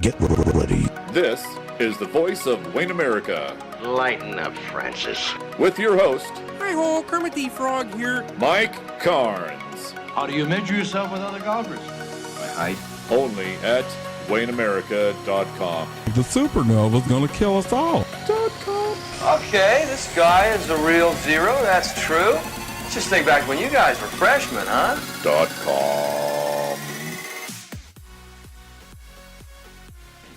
Get ready. This is the voice of Wayne America. Lighten up, Francis. With your host, Hi-ho, Kermit the Frog here. Mike Carnes. How do you measure yourself with other golfers? By height. Only at WayneAmerica.com. The supernova's gonna kill us all. Okay, this guy is the real zero, that's true. Let's just think back when you guys were freshmen, huh? .com.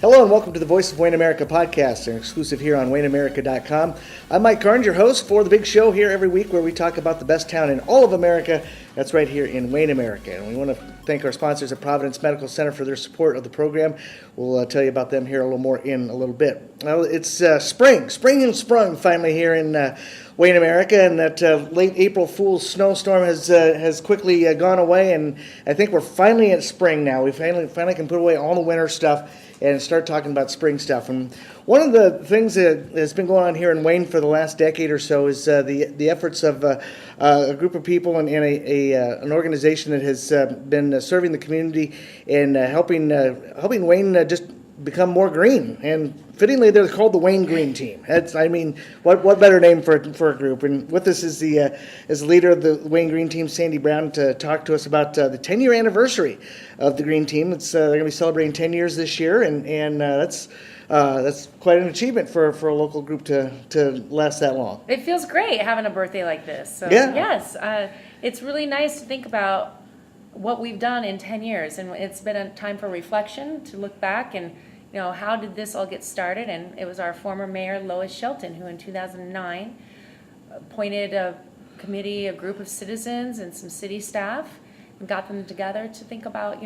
Hello and welcome to the Voice of Wayne America podcast, an exclusive here on WayneAmerica.com. I'm Mike Carnes, your host for the big show here every week where we talk about the best town in all of America. That's right here in Wayne America. And we want to thank our sponsors at Providence Medical Center for their support of the program. We'll tell you about them here a little more in a little bit. Well, it's spring and sprung finally here in Wayne America, and that late April Fool's snowstorm has quickly gone away, and I think we're finally at spring now. We finally can put away all the winter stuff and start talking about spring stuff. And one of the things that has been going on here in Wayne for the last decade or so is the efforts of a group of people and an organization that has been serving the community and helping Wayne just become more green. And fittingly, they're called the Wayne Green Team. What better name for a group? And with us is the leader of the Wayne Green Team, Sandy Brown, to talk to us about the 10-year anniversary of the Green Team. They're going to be celebrating 10 years this year, and that's quite an achievement for a local group to last that long. It feels great having a birthday like this. So, yeah. Yes, it's really nice to think about what we've done in 10 years, and it's been a time for reflection, to look back and, how did this all get started? And it was our former mayor, Lois Shelton, who in 2009 appointed a group of citizens and some city staff, and got them together to think about,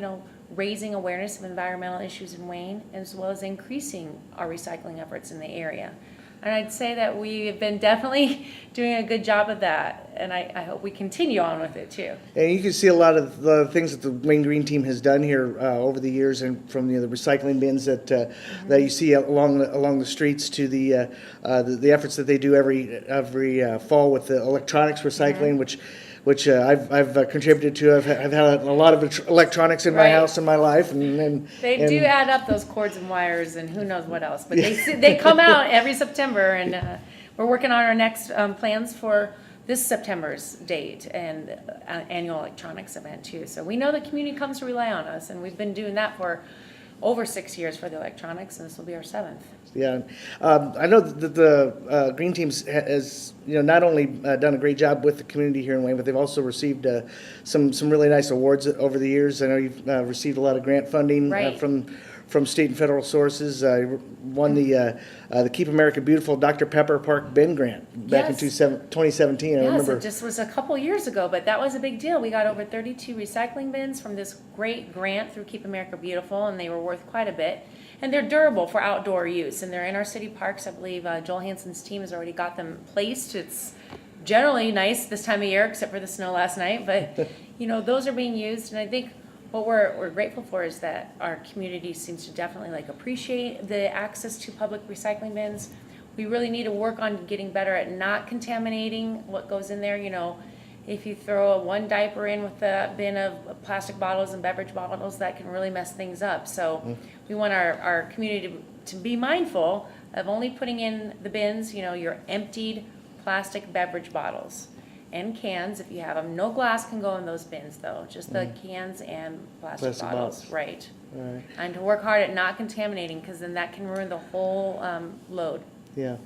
raising awareness of environmental issues in Wayne, as well as increasing our recycling efforts in the area. And I'd say that we've been definitely doing a good job of that, and I hope we continue on with it too. And you can see a lot of the things that the Wayne Green Team has done here over the years, and from the recycling bins that you see along the streets to the efforts that they do every fall with the electronics recycling, which I've contributed to. I've had a lot of electronics in my house in my life, and they do add up, those cords and wires and who knows what else. But they come out every September, and we're working on our next plans for this September's date and annual electronics event too. So we know the community comes to rely on us, and we've been doing that for over 6 years for the electronics, and this will be our 7th. Yeah, I know that the Green Team has not only done a great job with the community here in Wayne, but they've also received some really nice awards over the years. I know you've received a lot of grant funding from state and federal sources. You won the Keep America Beautiful Dr. Pepper Park Bin Grant back in 2017. I remember. It just was a couple years ago, but that was a big deal. We got over 32 recycling bins from this great grant through Keep America Beautiful, and they were worth quite a bit. And they're durable for outdoor use, and they're in our city parks. I believe Joel Hansen's team has already got them placed. It's generally nice this time of year, except for the snow last night. But, those are being used, and I think what we're grateful for is that our community seems to definitely appreciate the access to public recycling bins. We really need to work on getting better at not contaminating what goes in there. If you throw one diaper in with a bin of plastic bottles and beverage bottles, that can really mess things up. So we want our community to be mindful of only putting in the bins, your emptied plastic beverage bottles and cans if you have them. No glass can go in those bins though, just the cans and plastic bottles. Right. And to work hard at not contaminating, because then that can ruin the whole load. Yeah.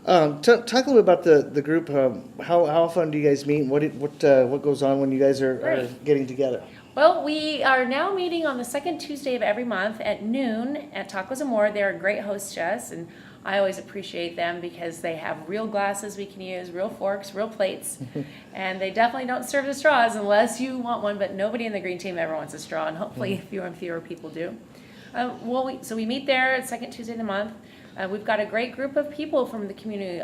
Talk a little bit about the group. How often do you guys meet? What goes on when you guys are getting together? Well, we are now meeting on the second Tuesday of every month at noon at Tacos and More. They're a great hostess, and I always appreciate them because they have real glasses we can use, real forks, real plates, and they definitely don't serve the straws unless you want one, but nobody in the Green Team ever wants a straw, and hopefully fewer and fewer people do. So we meet there at second Tuesday of the month. We've got a great group of people from the community.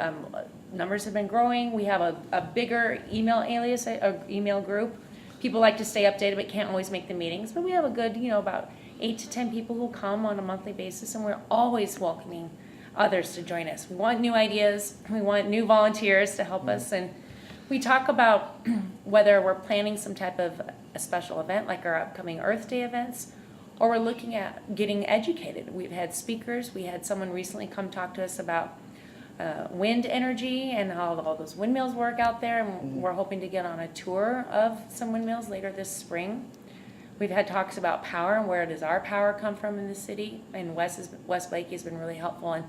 Numbers have been growing. We have a bigger email group. People like to stay updated but can't always make the meetings. But we have a good, about 8 to 10 people who come on a monthly basis, and we're always welcoming others to join us. We want new ideas. We want new volunteers to help us. And we talk about whether we're planning some type of a special event like our upcoming Earth Day events, or we're looking at getting educated. We've had speakers. We had someone recently come talk to us about wind energy and how all those windmills work out there, and we're hoping to get on a tour of some windmills later this spring. We've had talks about power and where does our power come from in the city, and Wes Blakey has been really helpful in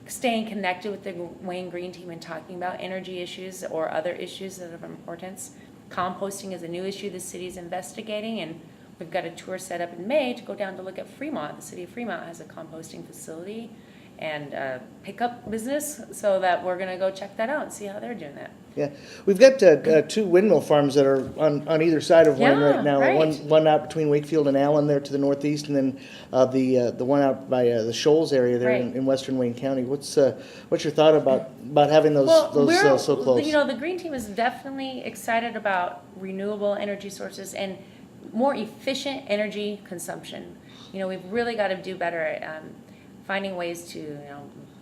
staying connected with the Wayne Green team and talking about energy issues or other issues that are of importance. Composting is a new issue the city's investigating, and we've got a tour set up in May to go down to look at Fremont. The city of Fremont has a composting facility and pickup business, so that we're going to go check that out and see how they're doing that. Yeah, we've got two windmill farms that are on either side of Wayne right now. Right. One out between Wakefield and Allen there to the northeast, and then the one out by the Shoals area there in western Wayne County. What's your thought about having those so close? You know, the Green Team is definitely excited about renewable energy sources and more efficient energy consumption. You know, we've really got to do better at finding ways to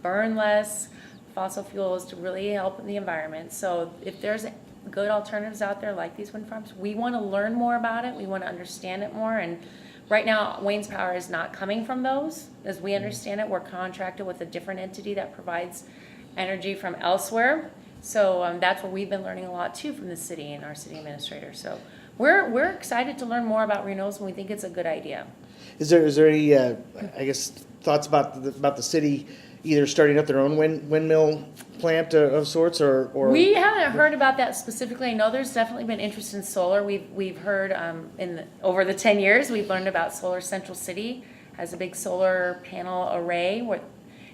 burn less fossil fuels to really help the environment. So if there's good alternatives out there like these wind farms, we want to learn more about it. We want to understand it more. And right now, Wayne's Power is not coming from those. As we understand it, we're contracted with a different entity that provides energy from elsewhere. So that's where we've been learning a lot too from the city and our city administrator. So we're excited to learn more about renewables, and we think it's a good idea. Is there any I guess thoughts about the city either starting up their own windmill plant of sorts, or we haven't heard about that specifically. I know there's definitely been interest in solar. We've heard over the 10 years we've learned about Solar Central City has a big solar panel array,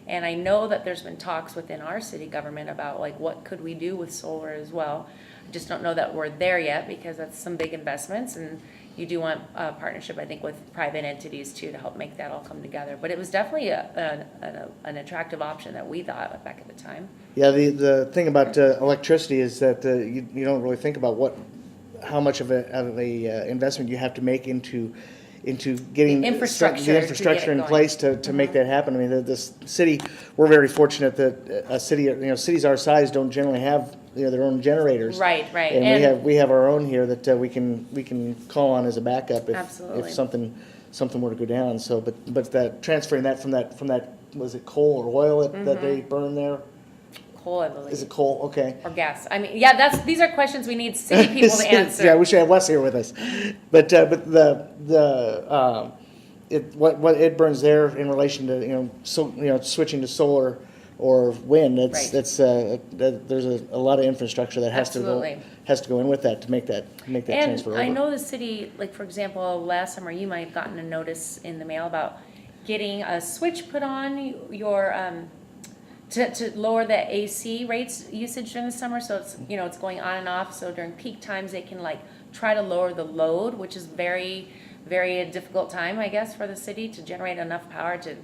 and I know that there's been talks within our city government about like what could we do with solar as well. I just don't know that we're there yet because that's some big investments, and you do want a partnership, I think, with private entities too to help make that all come together. But it was definitely an attractive option that we thought back at the time. Yeah, the thing about electricity is that you don't really think about how much of a investment you have to make into getting the infrastructure in place to make that happen. I mean, this city, we're very fortunate that a city, cities our size don't generally have their own generators. Right. And we have our own here that we can call on as a backup if something were to go down. So, but that transferring that from that was it coal or oil that they burn there? Coal, I believe. Is it coal? Okay. Or gas. I mean, yeah, these are questions we need city people to answer. Yeah, I wish I had Wes here with us. But what it burns there in relation to switching to solar or wind, there's a lot of infrastructure that has to go in with that to make that transfer over. I know the city, like for example, last summer you might have gotten a notice in the mail about getting a switch put on your to lower the AC rates usage during the summer, so it's going on and off. So during peak times they can try to lower the load, which is very, very a difficult time, I guess, for the city to generate enough power to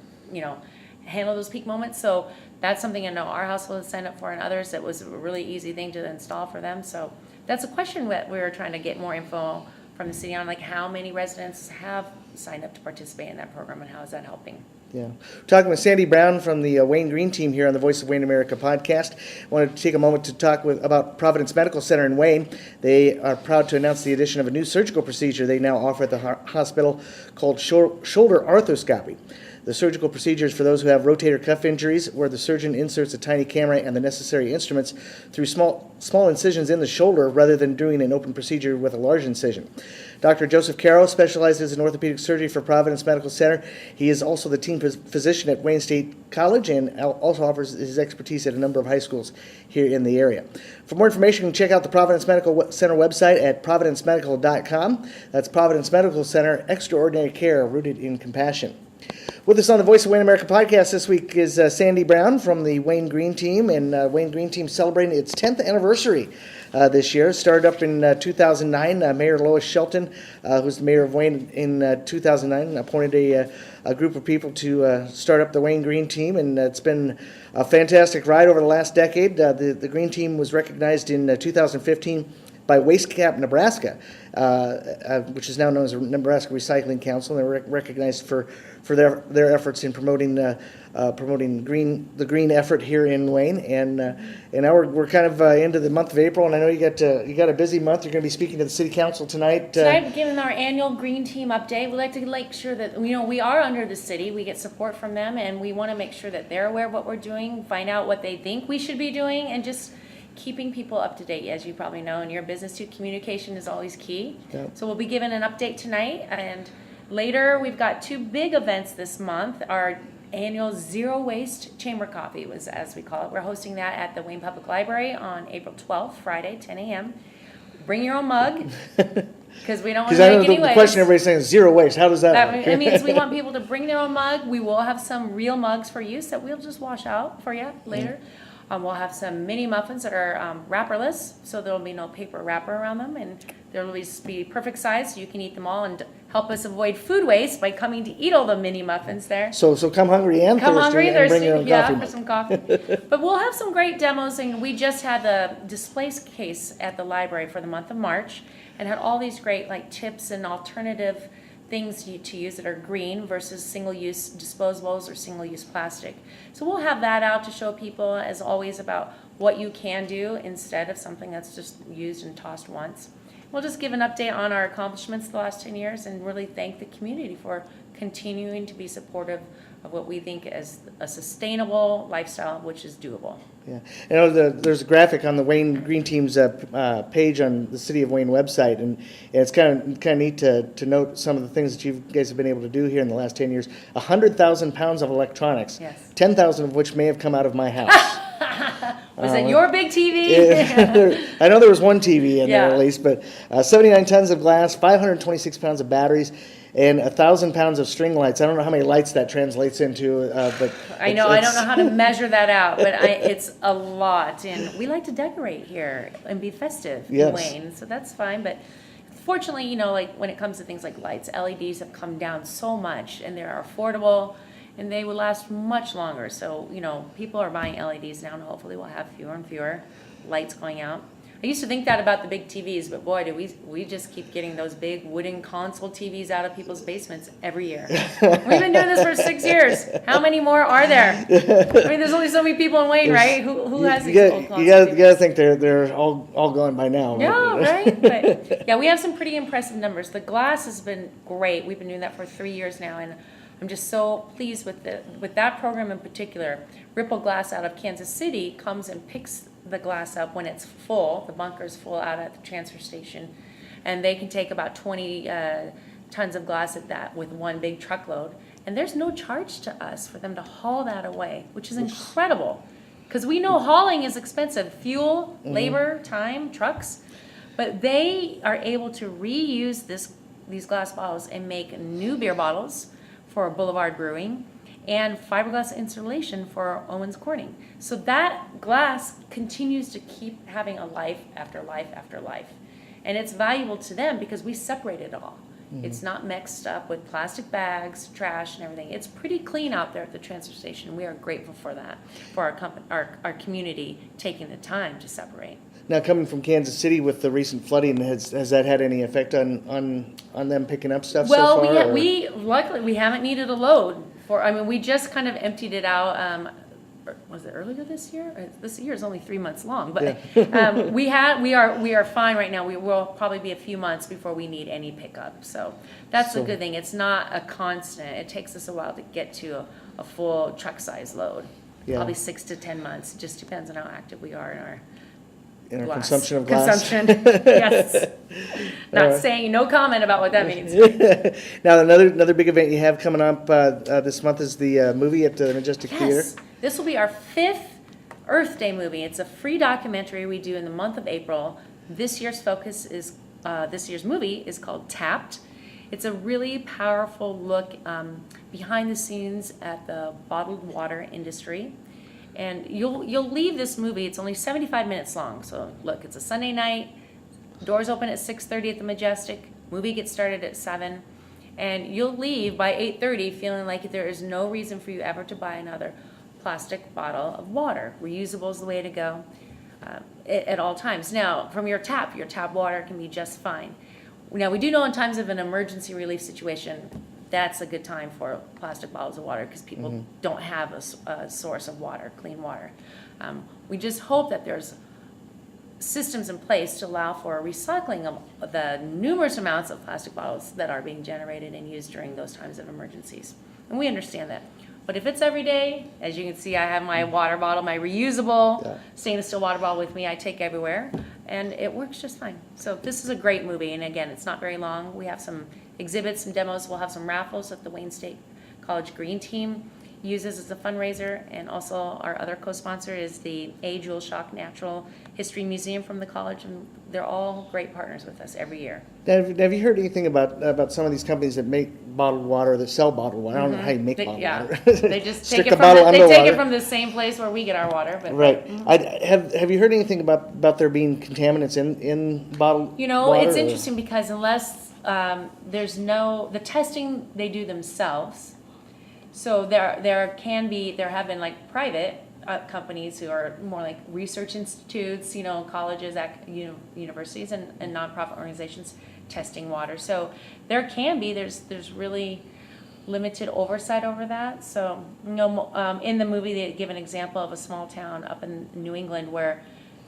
handle those peak moments. So that's something I know our household has signed up for, and others that was a really easy thing to install for them. So that's a question that we were trying to get more info from the city on, like how many residents have signed up to participate in that program and how is that helping. Yeah. We're talking with Sandy Brown from the Wayne Green team here on the Voice of Wayne America podcast. I wanted to take a moment to talk about Providence Medical Center in Wayne. They are proud to announce the addition of a new surgical procedure they now offer at the hospital called shoulder arthroscopy. The surgical procedure is for those who have rotator cuff injuries, where the surgeon inserts a tiny camera and the necessary instruments through small incisions in the shoulder rather than doing an open procedure with a large incision. Dr. Joseph Caro specializes in orthopedic surgery for Providence Medical Center. He is also the team physician at Wayne State College and also offers his expertise at a number of high schools here in the area. For more information, check out the Providence Medical Center website at providencemedical.com. That's Providence Medical Center, extraordinary care rooted in compassion. With us on the Voice of Wayne America podcast this week is Sandy Brown from the Wayne Green team, and Wayne Green team celebrating its 10th anniversary this year. Started up in 2009. Mayor Lois Shelton, who's the mayor of Wayne in 2009, appointed a group of people to start up the Wayne Green team, and it's been a fantastic ride over the last decade. The Green team was recognized in 2015 by Waste Cap Nebraska, which is now known as the Nebraska Recycling Council. And they're recognized for their efforts in promoting the green effort here in Wayne. And now we're kind of into the month of April, and I know you got a busy month. You're going to be speaking to the city council tonight. Tonight, giving our annual Green Team update. We like to make sure that we are under the city. We get support from them, and we want to make sure that they're aware of what we're doing, find out what they think we should be doing, and just keeping people up to date. As you probably know, in your business too, communication is always key. Yep. So we'll be giving an update tonight, and later we've got 2 big events this month. Our annual Zero Waste Chamber Coffee, was as we call it. We're hosting that at the Wayne Public Library on April 12th, Friday, 10 a.m. Bring your own mug, because we don't want Because to I know make any the waste. question everybody's saying is zero waste. How does that work? That means we want people to bring their own mug. We will have some real mugs for use that we'll just wash out for you later. We'll have some mini muffins that are wrapperless, so there'll be no paper wrapper around them, and they'll be perfect size, so you can eat them all and help us avoid food waste by coming to eat all the mini muffins there. So come hungry and Come thirsty, hungry, and bring thirsty, your own yeah, coffee for mug. some coffee. But we'll have some great demos, and we just had the displays case at the library for the month of March, and had all these great tips and alternative things to use that are green versus single-use disposables or single-use plastic. So we'll have that out to show people, as always, about what you can do instead of something that's just used and tossed once. We'll just give an update on our accomplishments the last 10 years and really thank the community for continuing to be supportive of what we think is a sustainable lifestyle, which is doable. Yeah, I know there's a graphic on the Wayne Green Team's page on the City of Wayne website, and it's kind of neat to note some of the things that you guys have been able to do here in the last 10 years. 100,000 pounds of electronics, Yes. 10,000 of which may have come out of my house. Was it your big TV? I know there was one TV in there Yeah. at least, but 79 tons of glass, 526 pounds of batteries, and 1,000 pounds of string lights. I don't know how many lights that translates into, but I know, I don't know how to measure that out, but it's a lot. And we like to decorate here and be festive in Yes. Wayne, so that's fine. But fortunately, when it comes to things like lights, LEDs have come down so much, and they're affordable, and they will last much longer. So, people are buying LEDs now, and hopefully we'll have fewer and fewer lights going out. I used to think that about the big TVs, but boy, do we just keep getting those big wooden console TVs out of people's basements every year. We've been doing this for 6 years. How many more are there? I mean, there's only so many people in Wayne, right? Who has these old console you TVs? gotta think they're all gone by now. No, right? But yeah, we have some pretty impressive numbers. The glass has been great. We've been doing that for 3 years now, and I'm just so pleased with that program in particular. Ripple Glass out of Kansas City comes and picks the glass up when it's full. The bunker's full out at the transfer station, and they can take about 20 tons of glass at that with one big truckload. And there's no charge to us for them to haul that away, which is incredible. Because we know hauling is expensive. Fuel, labor, time, trucks. But they are able to reuse these glass bottles and make new beer bottles for Boulevard Brewing and fiberglass insulation for Owens Corning. So that glass continues to keep having a life after life after life. And it's valuable to them because we separate it all. It's not mixed up with plastic bags, trash, and everything. It's pretty clean out there at the transfer station. We are grateful for that, for our community taking the time to separate. Now, coming from Kansas City with the recent flooding, has that had any effect on them picking up stuff so far? Well, we luckily we haven't needed a load we just kind of emptied it out. Was it earlier this year? This year is only 3 months long, but we are fine right now. We will probably be a few months before we need any pickup. So that's a good thing. It's not a constant. It takes us a while to get to a full truck size load. Yeah. Probably 6 to 10 months. It just depends on how active we are in our glass. Consumption of glass. Consumption, yes. Not saying, no comment about what that means. Now, another big event you have coming up this month is the movie at the Majestic Theater. Yes, this will be our 5th Earth Day movie. It's a free documentary we do in the month of April. This year's movie is called Tapped. It's a really powerful look behind the scenes at the bottled water industry. And you'll leave this movie, it's only 75 minutes long. So look, it's a Sunday night, doors open at 6:30 at the Majestic, movie gets started at 7, and you'll leave by 8:30 feeling like there is no reason for you ever to buy another plastic bottle of water. Reusable is the way to go. at all times. Now, from your tap water can be just fine. Now, we do know in times of an emergency relief situation, that's a good time for plastic bottles of water because people don't have a source of water, clean water. We just hope that there's systems in place to allow for recycling of the numerous amounts of plastic bottles that are being generated and used during those times of emergencies. And we understand that. But if it's every day, as you can see, I have my water bottle, my reusable stainless steel water bottle with me. I take everywhere, and it works just fine. So this is a great movie, and again, it's not very long. We have some exhibits, some demos. We'll have some raffles that the Wayne State College Green Team uses as a fundraiser, and also our other co-sponsor is the A. Jewel Shock Natural History Museum from the college, and they're all great partners with us every year. Have you heard anything about some of these companies that make bottled water, that sell bottled water? I don't know how you make bottled water. They just Stick take a bottle they take underwater. it from the same place where we get our water. But Right. Have you heard anything about there being contaminants in bottled You know, water? it's or- interesting because unless there's the testing they do themselves. So there have been like private companies who are more like research institutes, colleges, universities, and nonprofit organizations testing water. So there's really limited oversight over that. So in the movie they give an example of a small town up in New England where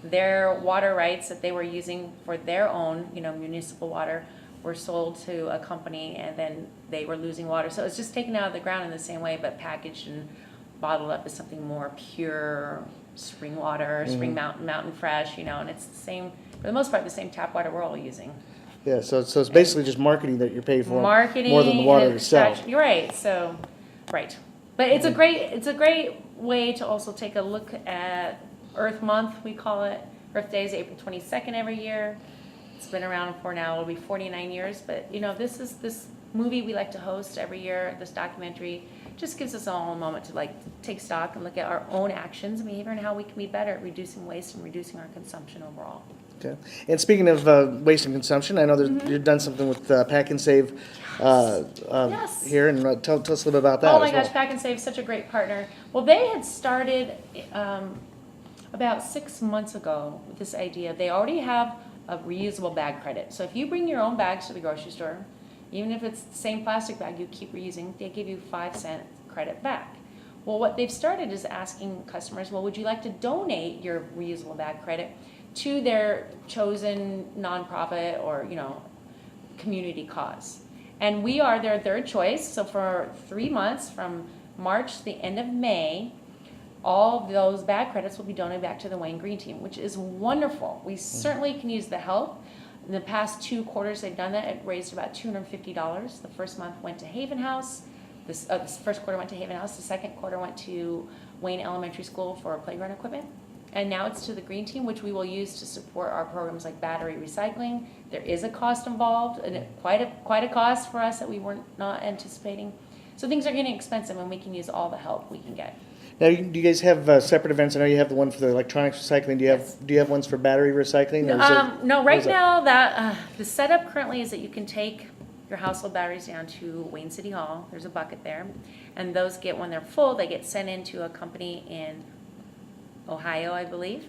their water rights that they were using for their own municipal water were sold to a company, and then they were losing water. So it's just taken out of the ground in the same way, but packaged and bottled up as something more pure spring water, spring mountain fresh, and it's the same, for the most part, the same tap water we're all using. Yeah, so it's basically just marketing that you're paid for Marketing more than the water and itself. You're right. So, right. But it's a great way to also take a look at Earth Month. We call it. Earth Day is April 22nd every year. It's been around for now, it'll be 49 years, but this movie we like to host every year, this documentary, just gives us all a moment to take stock and look at our own actions and behavior and how we can be better at reducing waste and reducing our consumption overall. Okay. And speaking of waste and consumption, I know you've done something with Pack and Save Yes. here, and tell us a little bit about that. Oh my as well. gosh, Pack and Save is such a great partner. Well, they had started about 6 months ago with this idea. They already have a reusable bag credit. So if you bring your own bags to the grocery store, even if it's the same plastic bag you keep reusing, they give you 5-cent credit back. Well, what they've started is asking customers, well, would you like to donate your reusable bag credit to their chosen nonprofit or, community cause? And we are their third choice. So for 3 months, from March to the end of May, all of those bag credits will be donated back to the Wayne Green Team, which is wonderful. We certainly can use the help. In the past 2 quarters they've done that, it raised about $250. The first month went to Haven House. This first quarter went to Haven House. The second quarter went to Wayne Elementary School for playground equipment. And now it's to the Green Team, which we will use to support our programs like battery recycling. There is a cost involved, and quite a cost for us that we were not anticipating. So things are getting expensive, and we can use all the help we can get. Now, do you guys have separate events? I know you have the one for the electronics recycling. Do you have ones for battery recycling? Or is No, right now the setup currently is that you can take your household batteries down to Wayne City Hall. There's a bucket there, and those when they're full, they get sent into a company in Ohio, I believe,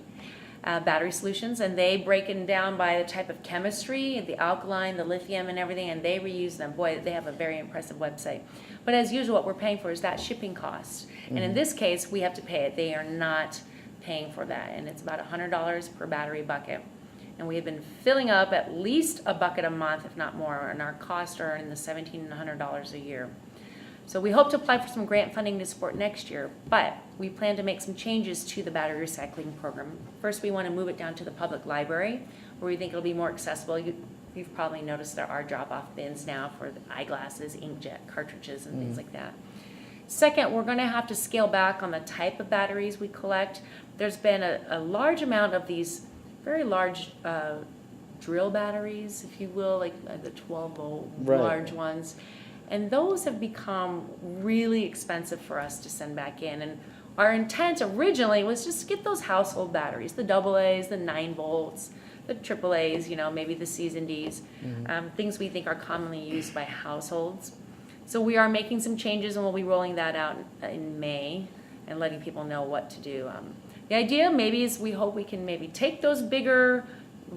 Battery Solutions, and they break it down by the type of chemistry, the alkaline, the lithium, and everything, and they reuse them. Boy, they have a very impressive website. But as usual, what we're paying for is that shipping cost. And in this case, we have to pay it. They are not paying for that, and it's about $100 per battery bucket. And we have been filling up at least a bucket a month, if not more, and our costs are in the $1,700 a year. So we hope to apply for some grant funding to support next year, but we plan to make some changes to the battery recycling program. First, we want to move it down to the public library, where we think it'll be more accessible. You've probably noticed there are drop-off bins now for the eyeglasses, inkjet cartridges, and things like that. Second, we're going to have to scale back on the type of batteries we collect. There's been a large amount of these very large drill batteries, if you will, like the 12-volt large ones. And those have become really expensive for us to send back in. And our intent originally was just to get those household batteries, the AA's, the 9 volts, the AAA's, maybe the C's and D's, things we think are commonly used by households. So we are making some changes, and we'll be rolling that out in May and letting people know what to do. The idea maybe is we hope we can maybe take those bigger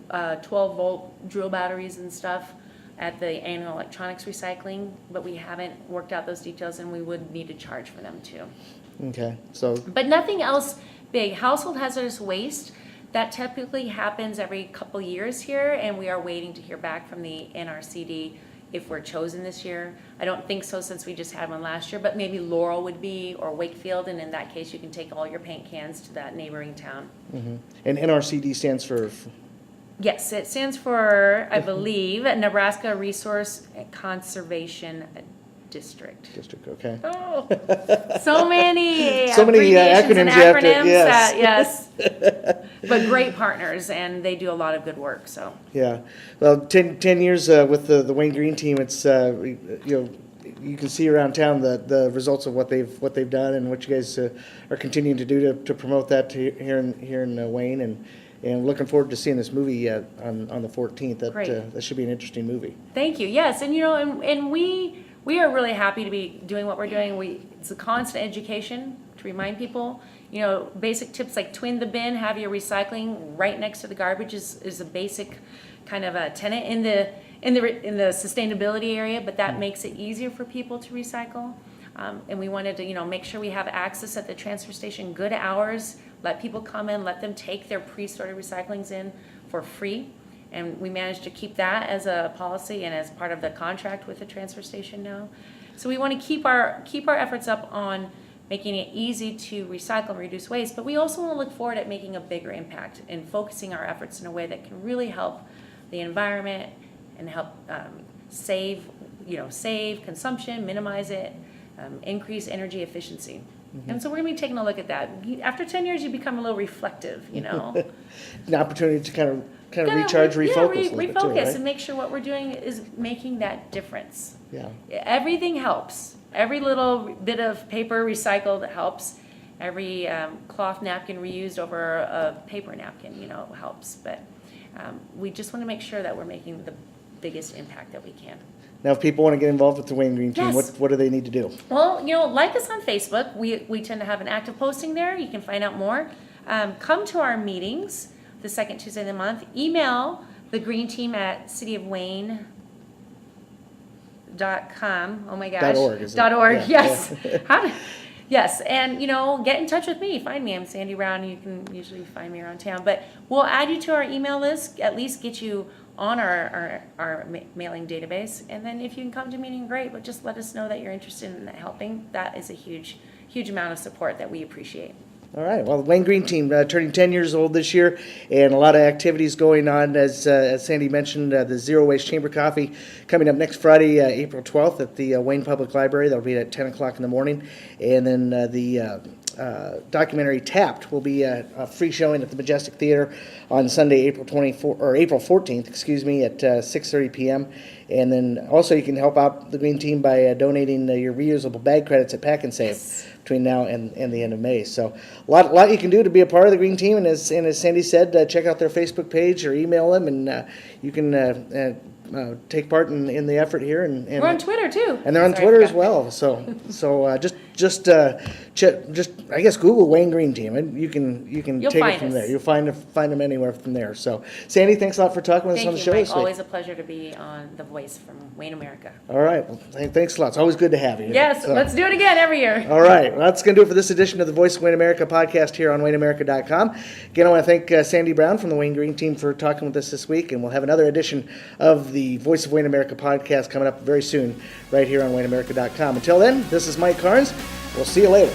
12-volt drill batteries and stuff at the annual electronics recycling, but we haven't worked out those details, and we would need to charge for them too. Okay, so But nothing else big. Household hazardous waste, that typically happens every couple years here, and we are waiting to hear back from the NRCD if we're chosen this year. I don't think so since we just had one last year, but maybe Laurel would be, or Wakefield, and in that case, you can take all your paint cans to that neighboring town. and NRCD stands for Yes, it stands for, I believe, Nebraska Resource Conservation District. district. Okay. Oh, so many So many, abbreviations and acronyms you have to- acronyms. yes. Yes. But great partners, and they do a lot of good work, so. Yeah, well, 10 years with the Wayne Green team, it's you can see around town the results of what they've done and what you guys are continuing to do to promote that here in Wayne, and looking forward to seeing this movie on the 14th. Great. That should be an interesting movie. Thank you. Yes, and and we are really happy to be doing what we're doing. It's a constant education to remind people. Basic tips like twin the bin, have your recycling right next to the garbage is a basic kind of a tenet in the sustainability area, but that makes it easier for people to recycle. And we wanted to make sure we have access at the transfer station, good hours, let people come in, let them take their pre-sorted recyclings in for free. And we managed to keep that as a policy and as part of the contract with the transfer station now. So we want to keep our efforts up on making it easy to recycle and reduce waste, but we also want to look forward at making a bigger impact and focusing our efforts in a way that can really help the environment and help save consumption, minimize it, increase energy efficiency. And so we're going to be taking a look at that. After 10 years, you become a little reflective, An opportunity to kind of recharge, refocus a little bit too, right? and make sure what we're doing is making that difference. Yeah. Everything helps. Every little bit of paper recycled helps. Every cloth napkin reused over a paper napkin, helps. But we just want to make sure that we're making the biggest impact that we can. Now, if people want to get involved with the Wayne Green team, Yes. what do they need to do? Well, like us on Facebook. We tend to have an active posting there. You can find out more. Come to our meetings the second Tuesday of the month. Email the Green Team at cityofwayne.com. Oh my gosh. .org, is it? .org, Yeah, yes. Yes, and get in touch with me. Find me. I'm Sandy Brown. You can usually find me around town. But we'll add you to our email list, at least get you on our mailing database. And then if you can come to a meeting, great. But just let us know that you're interested in helping. That is a huge amount of support that we appreciate. All right. Well, the Wayne Green team turning 10 years old this year, and a lot of activities going on. As Sandy mentioned, the Zero Waste Chamber Coffee coming up next Friday, April 12th at the Wayne Public Library. That'll be at 10 o'clock in the morning. And then the documentary Tapped will be a free showing at the Majestic Theater on Sunday, April 14th, at 6:30 p.m. And then also you can help out the Green Team by donating your reusable bag credits at Pack and Save. Yes. Between now and the end of May. So a lot you can do to be a part of the Green Team, and as Sandy said, check out their Facebook page or email them, and you can take part in the effort here. And We're on Twitter too. and they're on Sorry, Twitter I as well. So just I guess Google Wayne Green Team, and you can You'll take it find from us. there. You'll find them anywhere from there. So Sandy, thanks a lot for talking with us on Thank the you, show Mike. this week. Always a pleasure to be on The Voice from Wayne America. All right. Well, thanks a lot. It's always good to have you. Yes, So- let's do it again every year. All right, well, that's going to do it for this edition of the Voice of Wayne America podcast here on WayneAmerica.com. Again, I want to thank Sandy Brown from the Wayne Green Team for talking with us this week, and we'll have another edition of the Voice of Wayne America podcast coming up very soon right here on WayneAmerica.com. Until then, this is Mike Carnes. We'll see you later.